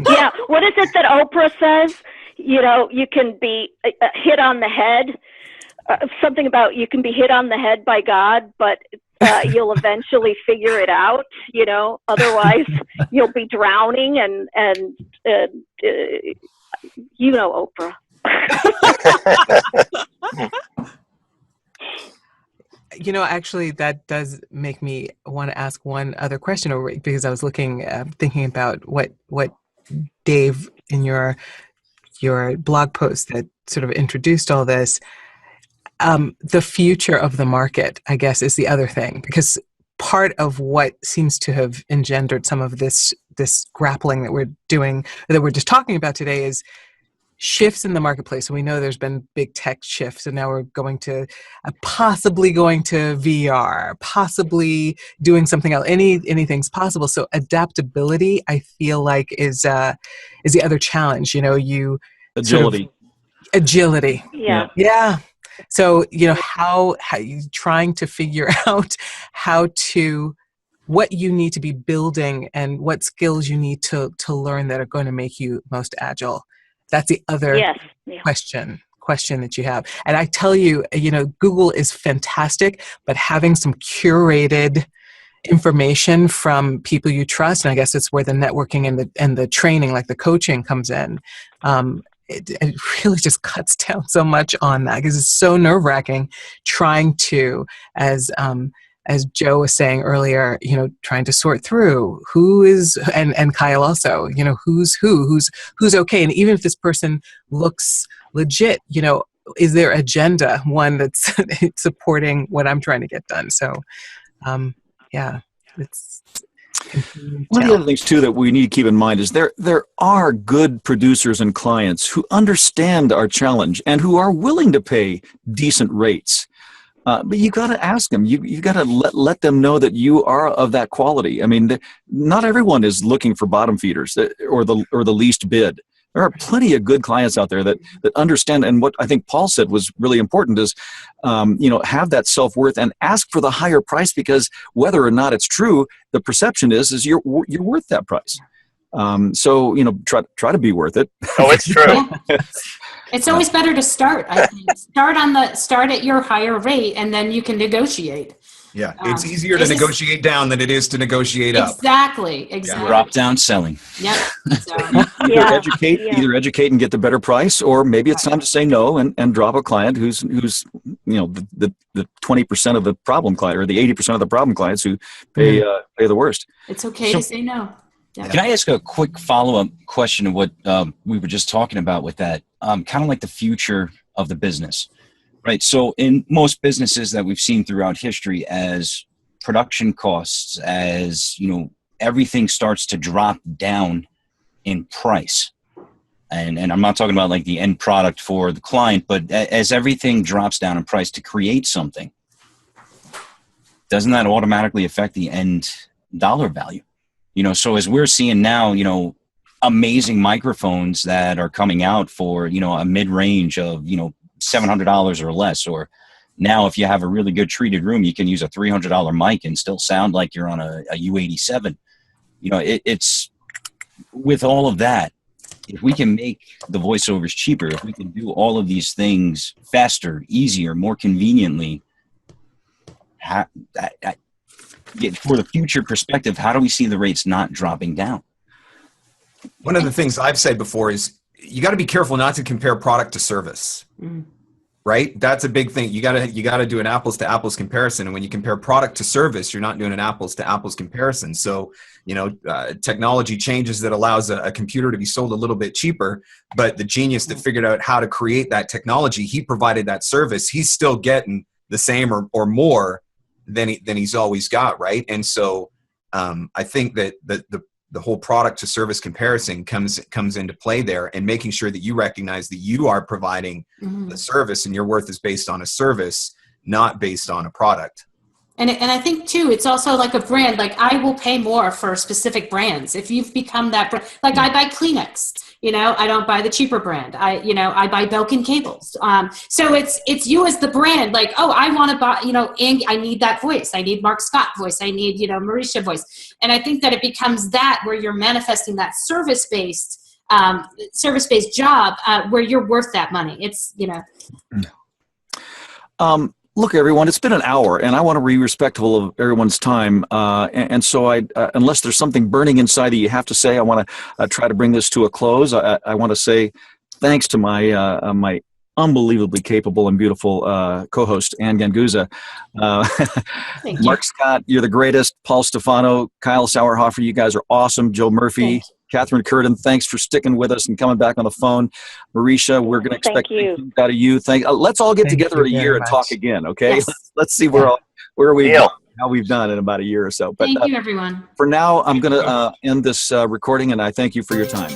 Yeah. What is it that Oprah says? You can be hit on the head. Something about you can be hit on the head by God, but you'll eventually figure it out. Otherwise you'll be drowning and Oprah. Actually, that does make me want to ask one other question, because I was thinking about what Dave, in your blog post that sort of introduced all this, the future of the market, I guess, is the other thing, because part of what seems to have engendered some of this grappling that we're just talking about today is shifts in the marketplace. So we know there's been big tech shifts, and now we're possibly going to VR, possibly doing something else. Anything's possible. So adaptability, I feel like, is the other challenge. Agility. Agility. Yeah. Yeah. So how you trying to figure out what you need to be building and what skills you need to learn that are going to make you most agile. That's the other question that you have. And I tell you, Google is fantastic, but having some curated information from people you trust, and I guess it's where the networking and the training, like the coaching, comes in, it really just cuts down so much on that, because it's so nerve-wracking trying to, as Joe was saying earlier, trying to sort through who is, and Kyle also, who's okay. And even if this person looks legit, is their agenda one that's supporting what I'm trying to get done? So, yeah, it's one of the other things too that we need to keep in mind is there are good producers and clients who understand our challenge and who are willing to pay decent rates. But you got to ask them. You got to let them know that you are of that quality. I mean, not everyone is looking for bottom feeders or the least bid. There are plenty of good clients out there that understand. And what I think Paul said was really important is, have that self-worth and ask for the higher price, because whether or not it's true, the perception is you're worth that price. So try to be worth it. Oh, it's true. It's always better to start, I think. Start at your higher rate, and then you can negotiate. Yeah, it's easier to negotiate down than it is to negotiate up. Exactly. Drop down selling. Yep. So. Either educate and get the better price, or maybe it's time to say no and drop a client who's the 20% of the problem client, or the 80% of the problem clients who pay the worst. It's okay to say no. Yeah. Can I ask a quick follow-up question of what we were just talking about with that? Kind of like the future of the business, right? So in most businesses that we've seen throughout history, as production costs, as everything starts to drop down in price. And I'm not talking about like the end product for the client, but as everything drops down in price to create something, doesn't that automatically affect the end dollar value? So as we're seeing now, amazing microphones that are coming out for, a mid-range of, $700 or less. Or now if you have a really good treated room, you can use a $300 mic and still sound like you're on a U87. It's with all of that, if we can make the voiceovers cheaper, if we can do all of these things faster, easier, more conveniently, for the future perspective, how do we see the rates not dropping down? One of the things I've said before is you got to be careful not to compare product to service, right? That's a big thing. You got to do an apples to apples comparison. And when you compare product to service, you're not doing an apples to apples comparison. So, technology changes that allows a computer to be sold a little bit cheaper, but the genius that figured out how to create that technology, he provided that service. He's still getting the same or more than he's always got, right? And so I think that the whole product to service comparison comes into play there, and making sure that you recognize that you are providing the service and your worth is based on a service, not based on a product. And I think too, it's also like a brand. Like I will pay more for specific brands if you've become that brand. Like I buy Kleenex. I don't buy the cheaper brand. I buy Belkin cables. So it's you as the brand. Like, oh, I want to buy, and I need that voice. I need Marc Scott voice. I need, Marisha voice. And I think that it becomes that where you're manifesting that service-based job where you're worth that money. It's, Look, everyone, it's been an hour, and I want to be respectful of everyone's time. And so unless there's something burning inside that you have to say, I want to try to bring this to a close. I want to say thanks to my my unbelievably capable and beautiful co-host, Ann Ganguzza. Marc Scott, you're the greatest. Paul Stefano, Kyle Sauerhoefer, you guys are awesome. Joe Murphy, Katherine Curriden, thanks for sticking with us and coming back on the phone. Marisha, we're going to expect things out of you. Let's all get together in a year and talk again, okay? Yes. Let's see where we go, how we've done in about a year or so. But thank you, everyone. For now, I'm going to end this recording, and I thank you for your time.